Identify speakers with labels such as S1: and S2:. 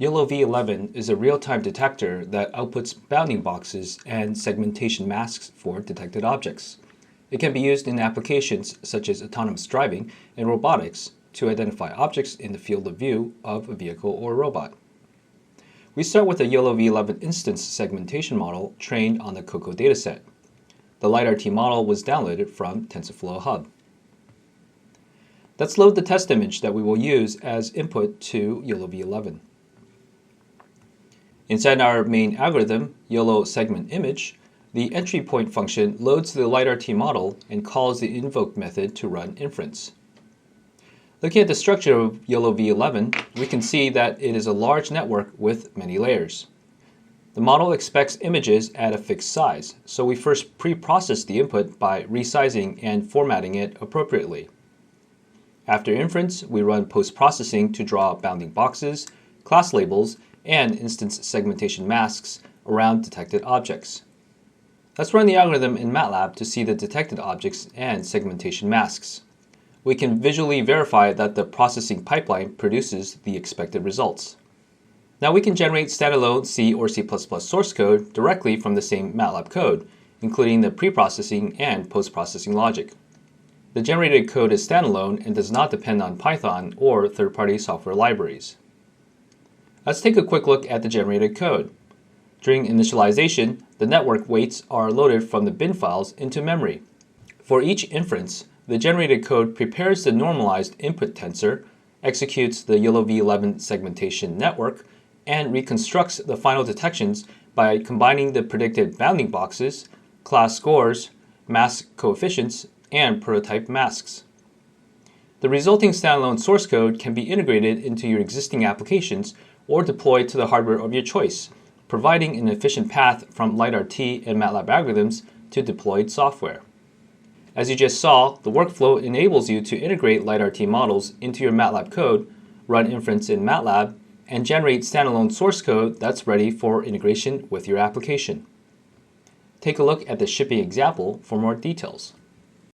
S1: YOLOv11 is a real-time detector that outputs bounding boxes and segmentation masks for detected objects. It can be used in applications such as autonomous driving and robotics to identify objects in the field of view of a vehicle or robot. We start with a YOLOv11 instance segmentation model trained on the CUDA dataset. The LiteRT model was downloaded from TensorFlow Hub. Let's load the test image that we will use as input to YOLOv11. Inside our main algorithm, YOLO segment image, the entry point function loads the LiteRT model and calls the invoke method to run inference. Looking at the structure of YOLOv11, we can see that it is a large network with many layers. The model expects images at a fixed size, so we first pre-process the input by resizing and formatting it appropriately. After inference, we run post-processing to draw bounding boxes, class labels, and instance segmentation masks around detected objects. Let's run the algorithm in MATLAB to see the detected objects and segmentation masks. We can visually verify that the processing pipeline produces the expected results. Now we can generate standalone C or C++ source code directly from the same MATLAB code, including the preprocessing and postprocessing logic. The generated code is standalone and does not depend on Python or third-party software libraries. Let's take a quick look at the generated code. During initialization, the network weights are loaded from the bin files into memory. For each inference, the generated code prepares the normalized input tensor, executes the YOLOv11 segmentation network, and reconstructs the final detections by combining the predicted bounding boxes, class scores, mask coefficients, and prototype masks. The resulting standalone source code can be integrated into your existing applications or deployed to the hardware of your choice, providing an efficient path from LiteRT and MATLAB algorithms to deployed software. As you just saw, the workflow enables you to integrate LiteRT models into your MATLAB code, run inference in MATLAB, and generate standalone source code that's ready for integration with your application. Take a look at the shipping example for more details.